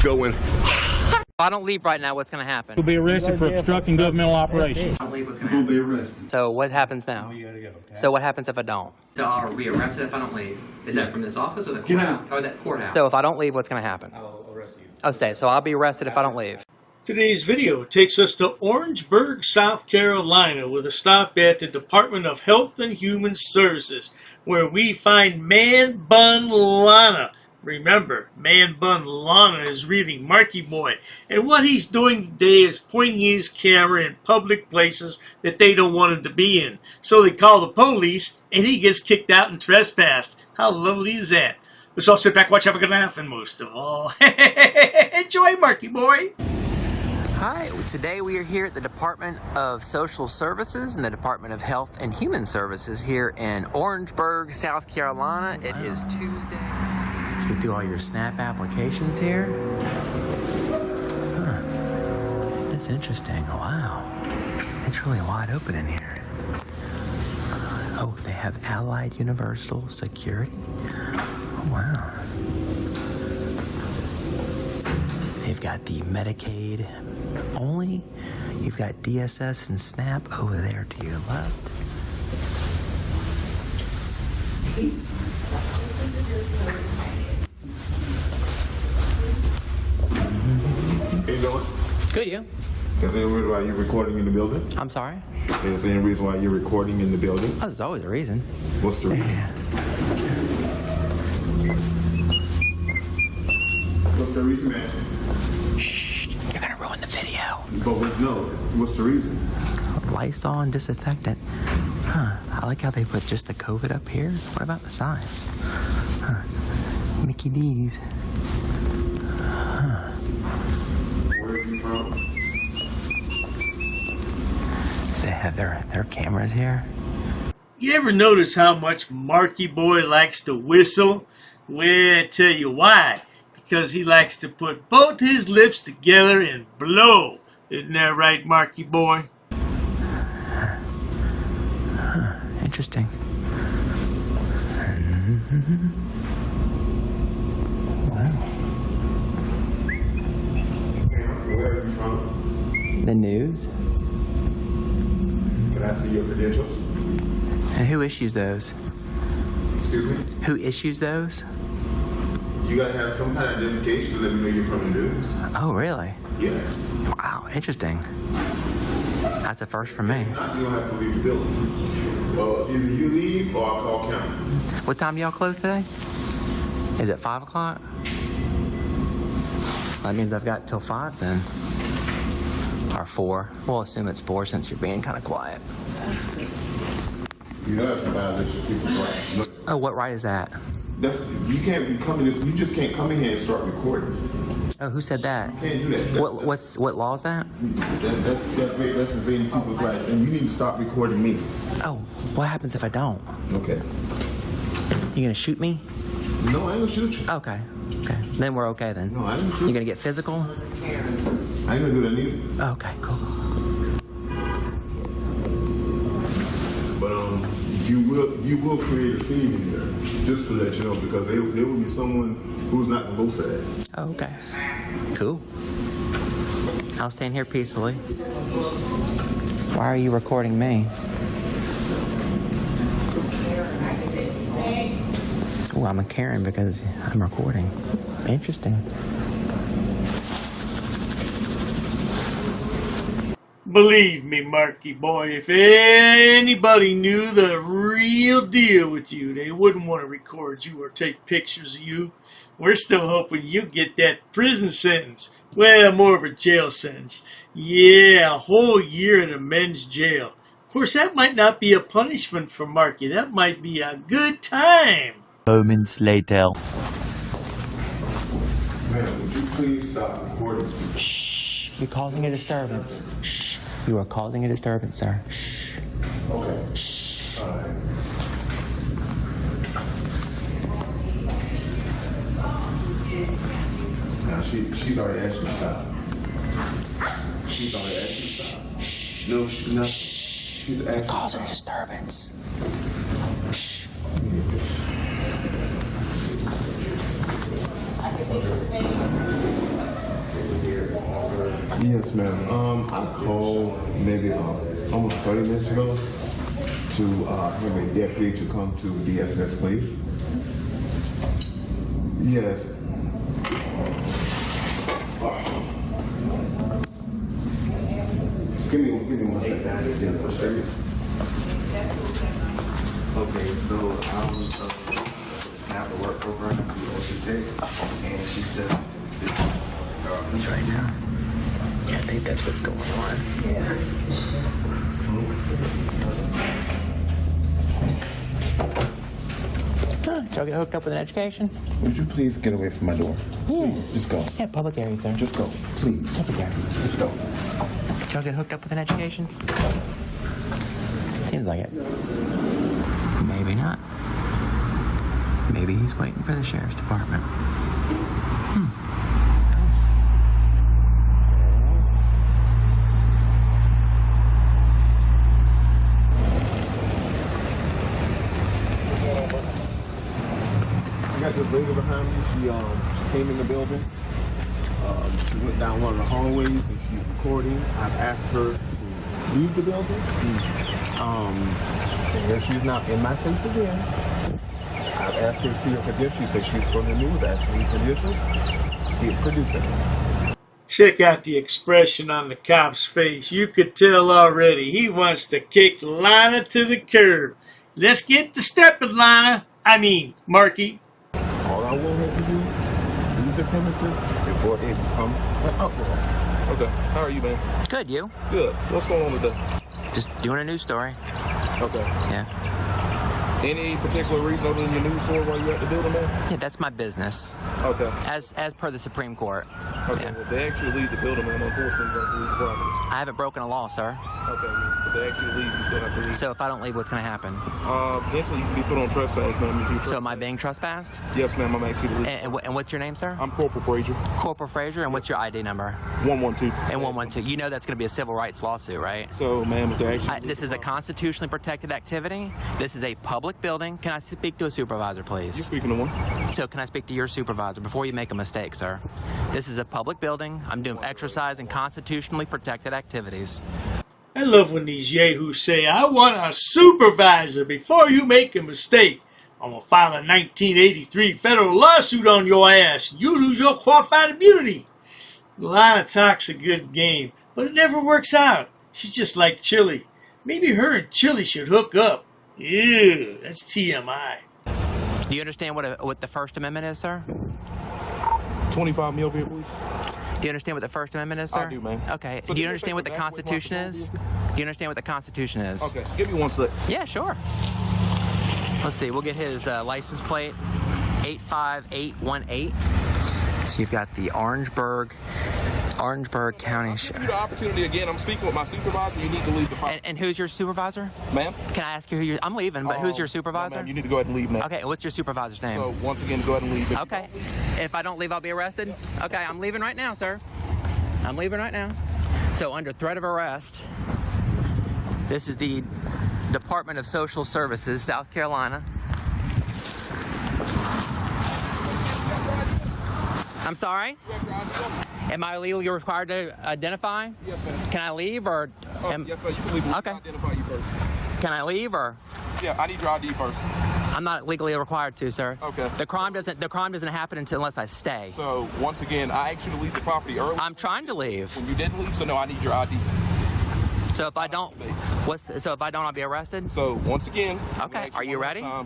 going. If I don't leave right now, what's going to happen? You'll be arrested for obstructing governmental operations. If I don't leave, what's going to happen? You'll be arrested. So what happens now? You gotta go, okay? So what happens if I don't? So are we arrested if I don't leave? Is that from this office or the courthouse? Or that courthouse? So if I don't leave, what's going to happen? I'll arrest you. Oh, say, so I'll be arrested if I don't leave. Today's video takes us to Orangeburg, South Carolina, with a stop at the Department of Health and Human Services, where we find Man Bun Lana. Remember, Man Bun Lana is really Markie Boy, and what he's doing today is pointing his camera in public places that they don't want him to be in. So they call the police, and he gets kicked out and trespassed. How lovely is that? Let's all sit back, watch, have a good laugh, and most of all, enjoy, Markie Boy! Hi, today we are here at the Department of Social Services and the Department of Health and Human Services here in Orangeburg, South Carolina. It is Tuesday. You can do all your SNAP applications here. Huh. That's interesting. Wow. It's really wide open in here. Oh, they have Allied Universal Security. Oh, wow. They've got the Medicaid only. You've got DSS and SNAP over there to your left. How you doing? Good, you? Is there any reason why you're recording in the building? I'm sorry? Is there any reason why you're recording in the building? Oh, there's always a reason. What's the reason? What's the reason, man? Shh, you're gonna ruin the video. But what's the reason? Lysol and disinfectant. Huh, I like how they put just the COVID up here. What about the signs? Huh. Mickey D's. Huh. Where are you from? Do they have their cameras here? You ever notice how much Markie Boy likes to whistle? Well, I tell you why. Because he likes to put both his lips together and blow. Isn't that right, Markie Boy? Huh, interesting. Wow. Where are you from? The news? Can I see your credentials? And who issues those? Excuse me? Who issues those? You gotta have some kind of identification to let me know you're from the news. Oh, really? Yes. Wow, interesting. That's a first for me. If not, you don't have to leave the building. Either you leave or I'll call county. What time do y'all close today? Is it 5 o'clock? That means I've got till 5 then. Or 4. We'll assume it's 4 since you're being kind of quiet. You know that's a violation of people's rights. Look, Oh, what right is that? you can't be coming. You just can't come in here and start recording. Oh, who said that? You can't do that. What law is that? That's invading people's rights, and you need to stop recording me. Oh, what happens if I don't? Okay. You gonna shoot me? No, I ain't gonna shoot you. Okay. Okay. Then we're okay then. No, I ain't gonna shoot You gonna get physical? I ain't gonna do that neither. Okay, cool. But you will create a scene in there, just to let you know, because there will be someone who's not gonna go for that. Oh, okay. Cool. I'll stand here peacefully. Why are you recording me? Oh, I'm a Karen because I'm recording. Interesting. Believe me, Markie Boy, if anybody knew the real deal with you, they wouldn't want to record you or take pictures of you. We're still hoping you get that prison sentence. Well, more of a jail sentence. Yeah, a whole year in a men's jail. Of course, that might not be a punishment for Markie. That might be a good time. Moments later. Man, would you please stop recording? Shh. You're causing a disturbance. Shh. You are causing a disturbance, sir. Shh. Okay. Shh. All right. Now she's already asked you to stop. She's already asked you to stop. No, she's not. She's actually Causing a disturbance. Shh. Yes, ma'am. I called maybe almost 30 minutes ago to have a deputy to come to DSS, please. Yes. Give me 1 second. Okay, so I was snap the work program through OCT, and she said He's right now. Yeah, I think that's what's going on. Yeah. Huh, y'all get hooked up with an education? Would you please get away from my door? Yeah. Just go. Yeah, public area, sir. Just go, please. Public area. Just go. Y'all get hooked up with an education? Seems like it. Maybe not. Maybe he's waiting for the sheriff's department. I got this lady behind me. She came in the building. She went down one of the hallways and she's recording. I've asked her to leave the building. And then she's not in my face again. I've asked her to see her credentials. She said she's from the news. I asked her credentials. She produced it. Check out the expression on the cop's face. You could tell already he wants to kick Lana to the curb. Let's get to stepping, Lana. I mean, Markie. All I want her to do is leave the premises before it becomes an uproar. Okay. How are you, man? Good, you? Good. What's going on today? Just doing a news story. Okay. Yeah. Any particular reason other than your news story why you at the building, man? Yeah, that's my business. Okay. As per the Supreme Court. Okay. Yeah. Well, they actually leave the building, man. Unfortunately, you have to leave the property. I haven't broken a law, sir. Okay, man. But they actually leave, you still have to leave. So if I don't leave, what's going to happen? Potentially you can be put on trespass, man. If you So am I being trespassed? Yes, ma'am. I'm actually leaving. And what's your name, sir? I'm Corporal Frazier. Corporal Frazier, and what's your ID number? 112. And 112. You know that's going to be a civil rights lawsuit, right? So, ma'am, if they're actually This is a constitutionally protected activity. This is a public building. Can I speak to a supervisor, You're please? speaking to one. So can I speak to your supervisor before you make a mistake, sir? This is a public building. I'm doing exercising constitutionally protected activities. I love when these yahoos say, I want a supervisor before you make a mistake. I'm going to file a 1983 federal lawsuit on your ass. You lose your qualified immunity. Lana talks a good game, but it never works out. She's just like Chili. Maybe her and Chili should hook up. Ew, that's TMI. Do you understand what the First Amendment is, sir? 25 mil here, please. Do you understand what the First Amendment is, sir? I do, man. Okay. So Do you do you understand what the take the back Constitution with is? Do you understand what the Constitution is? Okay. Give me 1 sec. Yeah, sure. Let's see. We'll get his license plate, 85818. So you've got the Orangeburg County Give you the opportunity again. I'm speaking with my supervisor. You need to leave the property. And who's your supervisor? Ma'am? Can I ask you who you're... I'm leaving, but who's your supervisor? No, ma'am, you need to go ahead and leave now. Okay, what's your supervisor's name? So, once again, go ahead and leave. Okay. If I don't leave, I'll be arrested? Okay, I'm leaving right now, sir. I'm leaving right now. So, under threat of arrest, this is the Department of Social Services, South Carolina. I'm sorry? Am I legally required to identify? Yes, ma'am. Can I leave or... Yes, ma'am. You can leave. Okay. Identify you first. Can I leave or... Yeah, I need your ID first. I'm not legally required to, sir. Okay. The crime doesn't happen unless I stay. So, once again, I actually leave the property early. I'm trying to leave. When you didn't leave, so no, I need your ID. So if I don't, I'll be arrested? So, once again... Okay, are you ready? I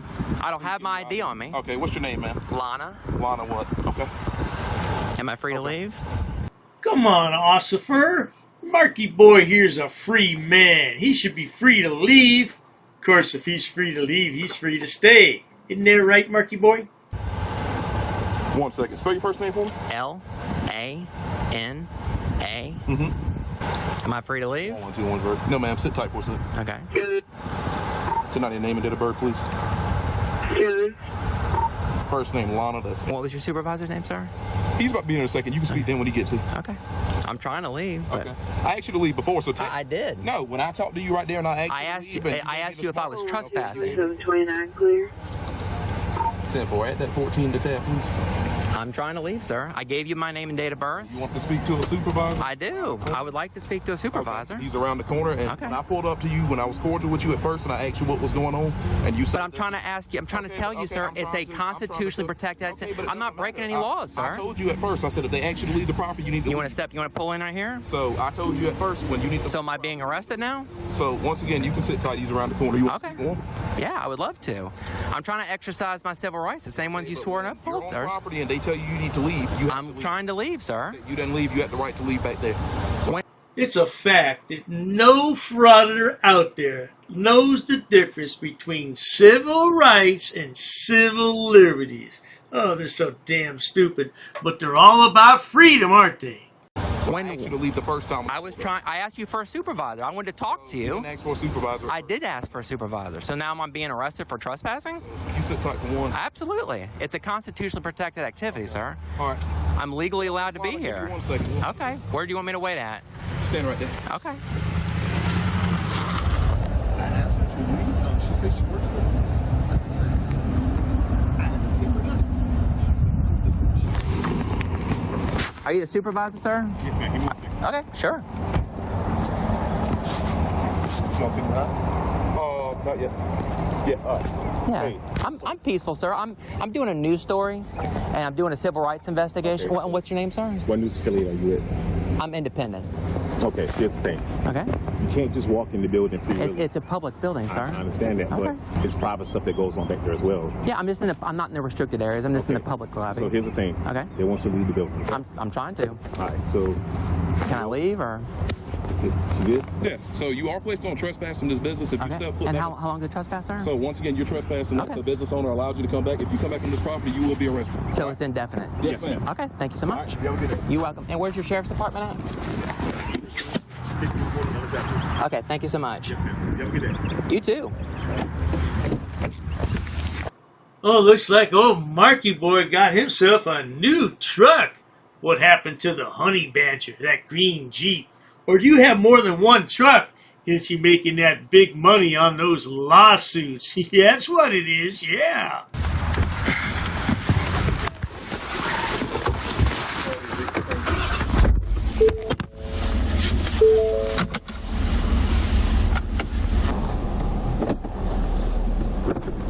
don't have my ID on me. Okay, what's your name, ma'am? Lana. Lana what? Okay. Am I free to leave? Come on, Ossifer. Markie Boy here's a free man. He should be free to leave. Of course, if he's free to leave, he's free to stay. Isn't that right, Markie Boy? 1 second. Spell your first name for me. Lana. Mm-hmm. Am I free to leave? 1, 2, 1, bird. No, ma'am. Sit tight for a second. Okay. Tonight, your name and date of birth, please. First name, Lana. That's What was your supervisor's name, sir? He's about to be here in a second. You can speak then when he gets here. Okay. I'm trying to leave. But Okay. I asked you to leave before, so I did. No, when I talked to you right there and I asked you to leave, I asked you if I was trespassing. 729 clear. 10-4. Add that 14 to tab, please. I'm trying to leave, sir. I gave you my name and date of birth. You want to speak to a supervisor? I do. I would like to speak to a supervisor. Okay. He's around the corner, and Okay. when I pulled up to you, when I was cordial with you at first, and I asked you what was going on, and you said... But I'm trying to ask you, I'm trying to tell you, sir, it's a constitutionally protected activity. I'm not breaking any laws, sir. I told you at first, I said if they ask you to leave the property, you need to You want to pull in right here? So I told you at first when you need to... So am I being arrested now? So once again, you can sit tight. He's around the corner. You want to speak more? Yeah, I would love to. I'm trying to exercise my civil rights, the same ones you swore up. You're on property and they tell you need to leave. I'm trying to leave, sir. You didn't leave. You have the right to leave back there. It's a fact that no frauditor out there knows the difference between civil rights and civil liberties. Oh, they're so damn stupid, but they're all about freedom, aren't they? When I asked you to leave the first time. I asked you for a supervisor. I wanted to talk to you. You didn't ask for a supervisor. I did ask for a supervisor. So now I'm being arrested for trespassing? You sit tight for one. Absolutely. It's a constitutionally protected activity, sir. All right. I'm legally allowed to be here. 1 second. Okay. Where do you want me to wait at? Stand right there. Okay. I asked her to leave. She said she works for me. Are you the supervisor, sir? Yes, ma'am. Give me 1 second. Okay, sure. You want to sit down? Not yet. Yeah. Yeah, Hey. I'm peaceful, sir. I'm doing a news story, and I'm doing a civil rights investigation. Okay. What's your name, sir? What news affiliate are you with? I'm independent. Okay, here's the thing. Okay. You can't just walk in the building freely. It's a public building, sir. I understand that, Okay. but it's private stuff that goes on back there as well. Yeah, I'm not in the restricted areas. I'm just in the public lobby. So here's the thing. Okay. They want you to leave the building. I'm trying to. All right, so Can I leave or? you good? Yeah. So you are placed on trespass from this business if you step foot And back. how long did trespass, sir? So once again, you're trespassing. Once Okay. the business owner allows you to come back, if you come back on this property, you will be arrested. So it's indefinite. Yes, ma'am. Okay, thank you so All much. right, you have a good day. You're welcome. And where's your sheriff's department at? Okay, thank you so much. Yes, ma'am. You have a good day. You too. Oh, looks like old Markie Boy got himself a new truck. What happened to the Honey Badger, that green Jeep? Or do you have more than one truck? Is he making that big money on those lawsuits? Yeah, that's what it is, yeah.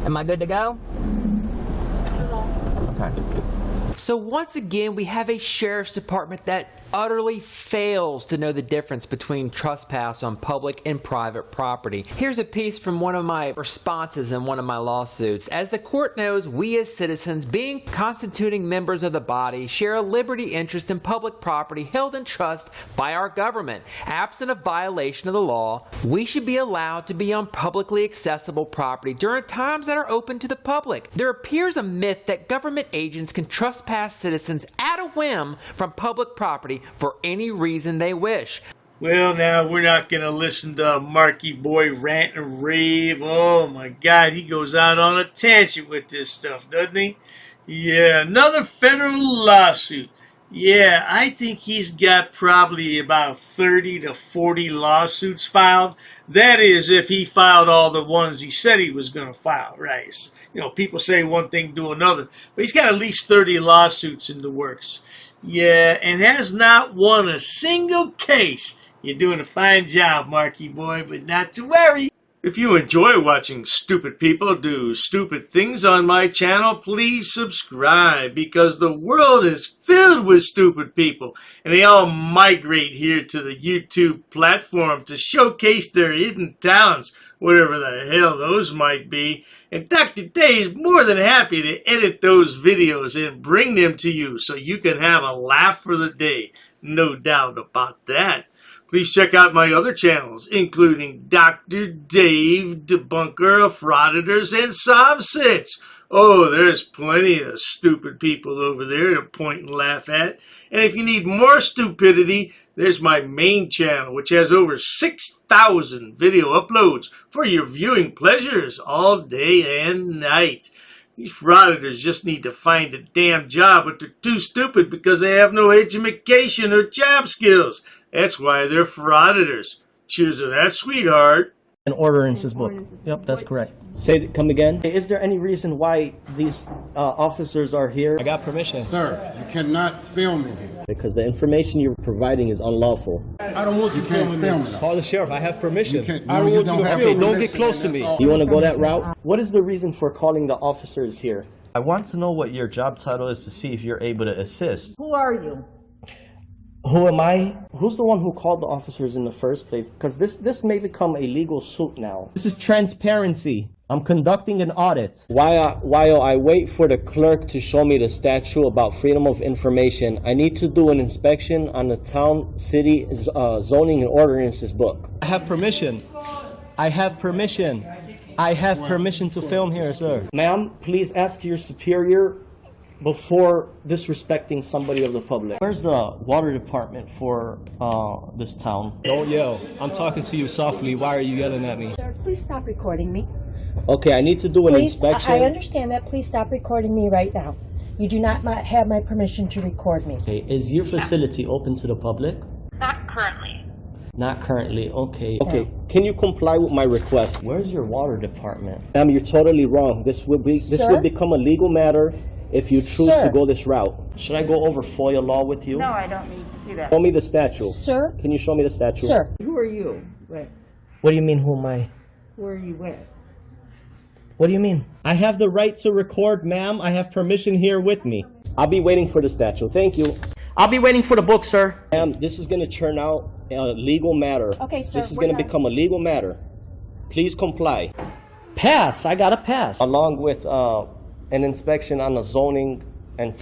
Am I good to go? Okay. So once again, we have a sheriff's department that utterly fails to know the difference between trespass on public and private property. Here's a piece from one of my responses in one of my lawsuits. As the court knows, we as citizens, being constituting members of the body, share a liberty interest in public property held in trust by our government. Absent of violation of the law, we should be allowed to be on publicly accessible property during times that are open to the public. There appears a myth that government agents can trespass citizens at a whim from public property for any reason they wish. Well, now, we're not going to listen to Markie Boy rant and rave. Oh, my God, he goes out on a tangent with this stuff, doesn't he? Yeah, another federal lawsuit. Yeah, I think he's got probably about 30 to 40 lawsuits filed. That is, if he filed all the ones he said he was going to file, right? You know, people say one thing, do another. But he's got at least 30 lawsuits in the works. Yeah, and has not won a single case. You're doing a fine job, Markie Boy, but not to worry. If you enjoy watching stupid people do stupid things on my channel, please subscribe, because the world is filled with stupid people, and they all migrate here to the YouTube platform to showcase their hidden talents, whatever the hell those might be. And Dr. Day is more than happy to edit those videos and bring them to you so you can have a laugh for the day. No doubt about that. Please check out my other channels, including Dr. Dave, Debunker of Frauditors and Subsets. Oh, there's plenty of stupid people over there to point and laugh at. And if you need more stupidity, there's my main channel, which has over 6,000 video uploads for your viewing pleasures all day and night. These frauditors just need to find a damn job, but they're too stupid because they have no education or job skills. That's why they're frauditors. Cheers to that, sweetheart. An ordinances book. Yep, that's correct. Come again. Is there any reason why these officers are here? I got permission. Sir, you cannot film me here. Because the information you're providing is unlawful. I don't want you filming me. Call the sheriff. I have permission. I don't want you to film me. Don't get close to me. You want to go that route? What is the reason for calling the officers here? I want to know what your job title is to see if you're able to assist. Who are you? Who am I? Who's the one who called the officers in the first place? Because this may become a legal suit now. This is transparency. I'm conducting an audit. While I wait for the clerk to show me the statute about freedom of information, I need to do an inspection on the town, city, zoning and ordinances book. I have permission. I have permission. I have permission to film here, sir. Ma'am, please ask your superior before disrespecting somebody of the public. Where's the water department for this town? Don't yell. I'm talking to you softly. Why are you yelling at me? Sir, please stop recording me. Okay, I need to do an inspection. I understand that. Please stop recording me right now. You do not have my permission to record me. Okay, is your facility open to the public? Not currently. Not currently, okay. Okay, can you comply with my request? Where's your water department? Ma'am, you're totally wrong. This will become a legal matter if you choose to go this route. Should I go over FOIA law with you? No, I don't need to do that. Show me the statute. Sir? Can you show me the statute? Sir. Who are you with? What do you mean, who am I? Who are you with? What do you mean? I have the right to record, ma'am. I have permission here with me. I'll be waiting for the statute. Thank you. I'll be waiting for the book, sir. Ma'am, this is going to turn out a legal matter. Okay, sir. This is going to become a legal matter. Please comply. Pass. I got to pass. Along with an inspection on the zoning and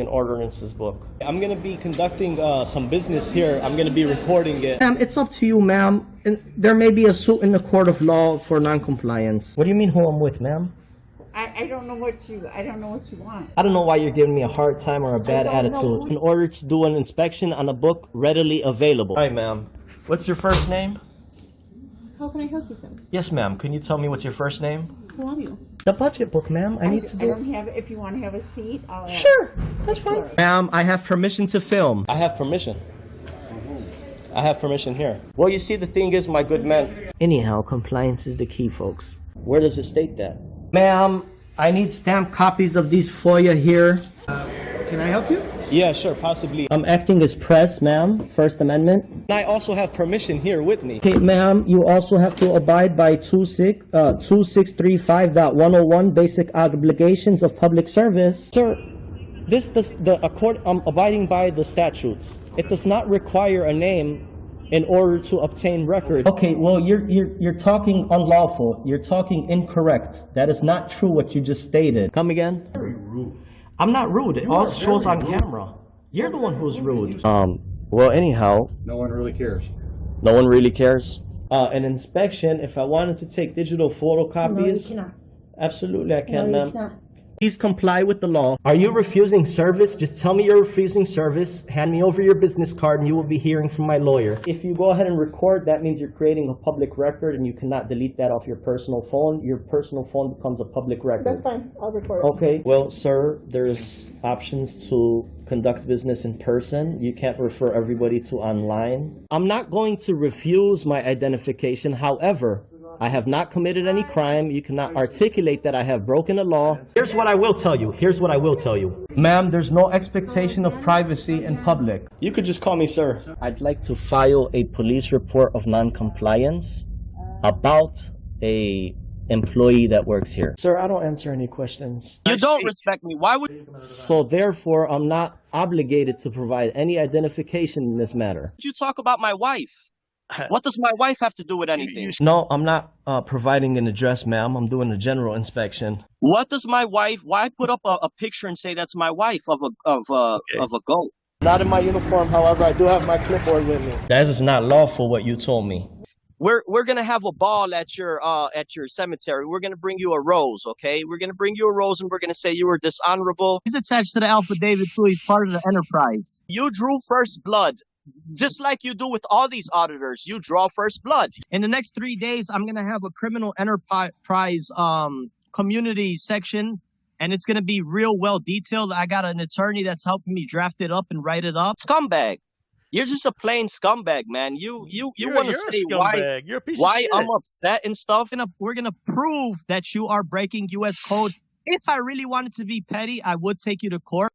ordinances book. I'm going to be conducting some business here. I'm going to be recording it. Ma'am, it's up to you, ma'am. There may be a suit in the court of law for non-compliance. What do you mean who I'm with, ma'am? I don't know what you want. I don't know why you're giving me a hard time or a bad attitude. In order to do an inspection on a book readily available. Hi, ma'am. What's your first name? How can I help you, sir? Yes, ma'am. Can you tell me what's your first name? Who are you? The budget book, ma'am. I need to do. I don't have. If you want to have a seat, I'll. Sure, that's fine. Ma'am, I have permission to film. I have permission. I have permission here. Well, you see, the thing is, my good man. Anyhow, compliance is the key, folks. Where does it state that? Ma'am, I need stamped copies of these FOIA here. Can I help you? Yeah, sure, possibly. I'm acting as press, ma'am. First Amendment. And I also have permission here with me. Okay, ma'am, you also have to abide by 2635.101 basic obligations of public service. Sir, I'm abiding by the statutes. It does not require a name in order to obtain record. Okay, well, you're talking unlawful. You're talking incorrect. That is not true what you just stated. Come again? Very rude. I'm not rude. It all shows on camera. You're the one who's rude. Well, anyhow. No one really cares. No one really cares? An inspection, if I wanted to take digital photocopies. No, you cannot. Absolutely, I can, No, ma'am. you cannot. Please comply with the law. Are you refusing service? Just tell me you're refusing service. Hand me over your business card and you will be hearing from my lawyer. If you go ahead and record, that means you're creating a public record and you cannot delete that off your personal phone. Your personal phone becomes a public record. That's fine. I'll record. Okay. Well, sir, there's options to conduct business in person. You can't refer everybody to online. I'm not going to refuse my identification. However, I have not committed any crime. You cannot articulate that I have broken a law. Here's what I will tell you. Here's what I will tell you. Ma'am, there's no expectation of privacy in public. You could just call me sir. I'd like to file a police report of non-compliance about a employee that works here. Sir, I don't answer any questions. You don't respect me. Why would... So therefore, I'm not obligated to provide any identification in this matter. You talk about my wife. What does my wife have to do with anything? No, I'm not providing an address, ma'am. I'm doing a general inspection. What does my wife? Why put up a picture and say that's my wife of a goat? Not in my uniform, however, I do have my clipboard with me. That is not lawful. What you told me. We're gonna have a ball at your cemetery. We're gonna bring you a rose, okay? We're gonna bring you a rose and we're gonna say you were dishonorable. He's attached to the affidavit too. He's part of the enterprise. You drew first blood. Just like you do with all these auditors, you draw first blood. In the next 3 days, I'm going to have a criminal enterprise community section, and it's going to be real well detailed. I got an attorney that's helping me draft it up and write it up. Scumbag. You're just a plain scumbag, man. You want to say a scumbag. You're a piece of why shit. I'm upset and stuff. We're gonna prove that you are breaking U.S. code. If I really wanted to be petty, I would take you to court.